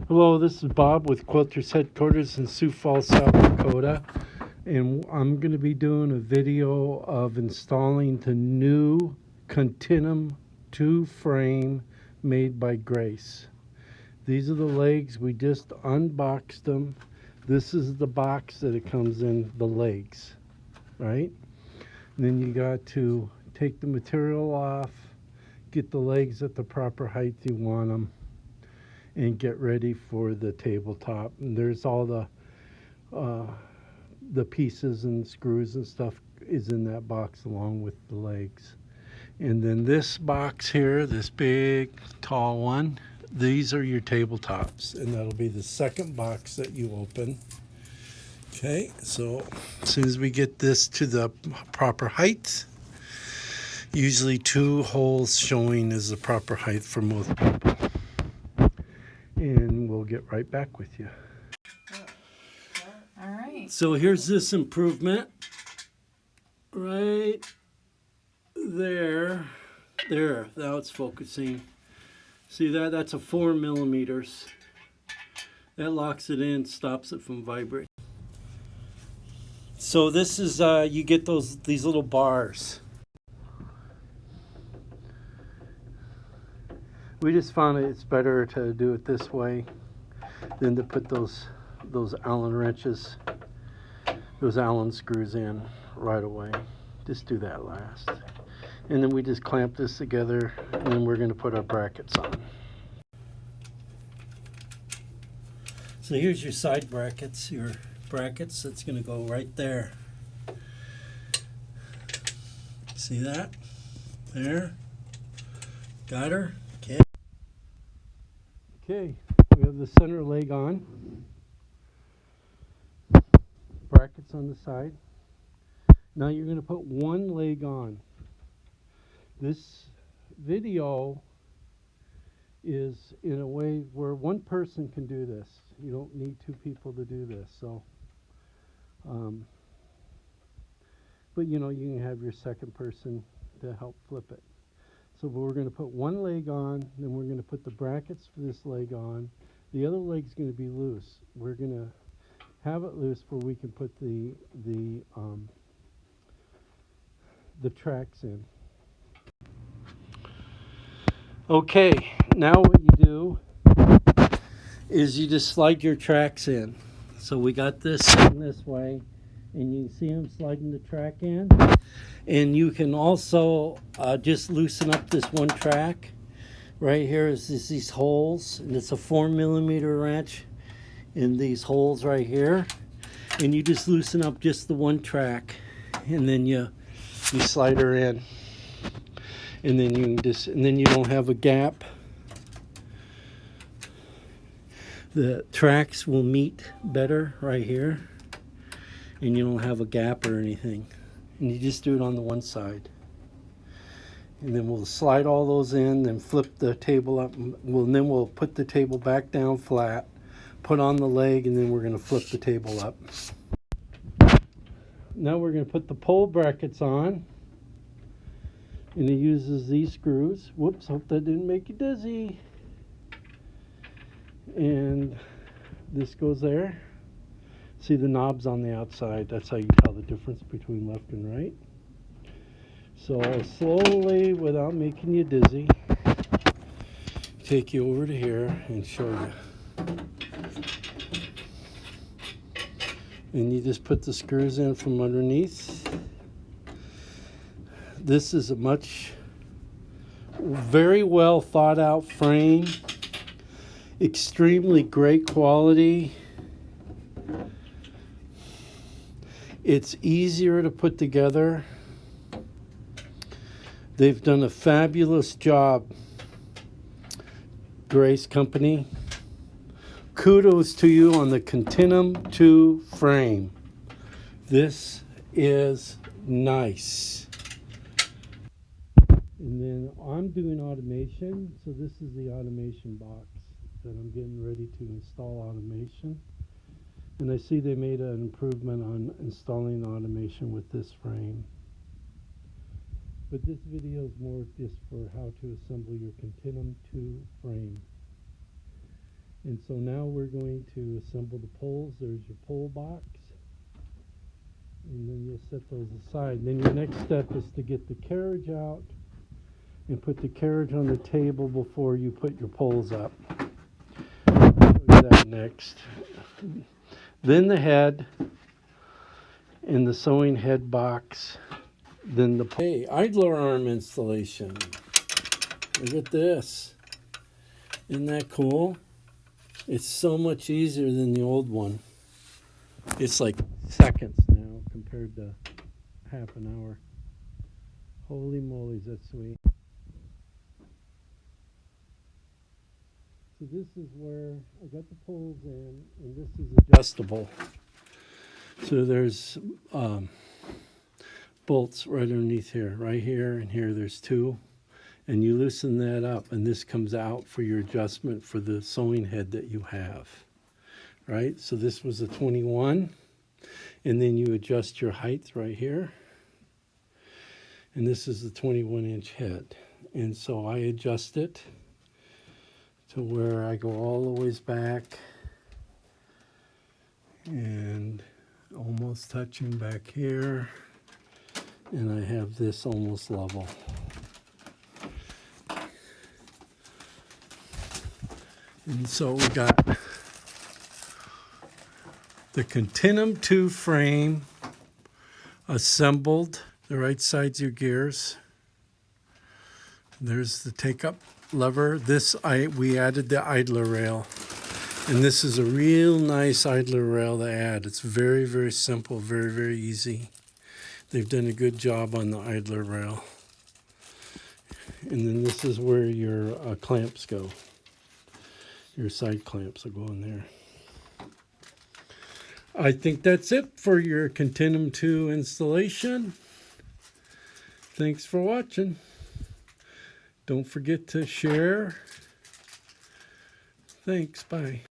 Hello, this is Bob with Quilters Headquarters in Sioux Falls, South Dakota, and I'm going to be doing a video of installing the new Continuum 2 frame made by Grace. These are the legs. We just unboxed them. This is the box that it comes in, the legs, right? And then you got to take the material off, get the legs at the proper height you want them, and get ready for the tabletop. And there's all the pieces and screws and stuff is in that box along with the legs. And then this box here, this big tall one, these are your tabletops, and that'll be the second box that you open. Okay, so as soon as we get this to the proper height, usually 2 holes showing is the proper height for most people. And we'll get right back with you. All right. So here's this improvement right there. Now it's focusing. See that? That's a 4 millimeters. That locks it in, stops it from vibrating. So this is you get these little bars. We just found it's better to do it this way than to put those Allen wrenches, those Allen screws in right away. Just do that last. And then we just clamp this together, and then we're going to put our brackets on. So here's your side brackets, that's going to go right there. See that? There. Got her? Okay. Okay, we have the center leg on. Brackets on the side. Now you're going to put one leg on. This video is in a way where one person can do this. You don't need 2 people to do this. So, but you know, you can have your second person to help flip it. So we're going to put one leg on, then we're going to put the brackets for this leg on. The other leg's going to be loose. We're going to have it loose where we can put the tracks in. Okay, now what you do is you just slide your tracks in. So we got this in this way, and you can see them sliding the track in. And you can also just loosen up this one track. Right here is these holes, and it's a 4 millimeter wrench in these holes right here. And you just loosen up just the one track, and then you slide her in. And then you don't have a gap. The tracks will meet better right here, and you don't have a gap or anything. And you just do it on the one side. And then we'll slide all those in, then flip the table up. Then we'll put the table back down flat, put on the leg, and then we're going to flip the table up. Now we're going to put the pole brackets on. And it uses these screws. Whoops, hope that didn't make you dizzy. And this goes there. See the knobs on the outside. That's how you tell the difference between left and right. So slowly, without making you dizzy, take you over to here and show you. And you just put the screws in from underneath. This is a very well thought out frame. Extremely great quality. It's easier to put together. They've done a fabulous job, Grace Company. Kudos to you on the Continuum 2 frame. This is nice. And then I'm doing automation, so this is the automation box that I'm getting ready to install automation. And I see they made an improvement on installing automation with this frame. But this video is more just for how to assemble your Continuum 2 frame. And so now we're going to assemble the poles. There's your pole box. And then you'll set those aside. And then your next step is to get the carriage out and put the carriage on the table before you put your poles up. I'll show you that next. Then the head and the sewing head box. Then the idler arm installation. Look at this. Isn't that cool? It's so much easier than the old one. It's like seconds now compared to half an hour. Holy moly, that's sweet. So this is where I got the poles in, and this is adjustable. So there's bolts right underneath here, right here, and here there's two. And you loosen that up, and this comes out for your adjustment for the sewing head that you have. Right? So this was a 21, and then you adjust your height right here. And this is the 21-inch head. And so I adjust it to where I go all the ways back and almost touching back here. And I have this almost level. And so we got the Continuum 2 frame assembled. The right side's your gears. There's the take-up lever. We added the idler rail. And this is a real nice idler rail to add. It's very, very simple, very, very easy. They've done a good job on the idler rail. And then this is where your clamps go. Your side clamps will go in there. I think that's it for your Continuum 2 installation. Thanks for watching. Don't forget to share. Thanks, bye.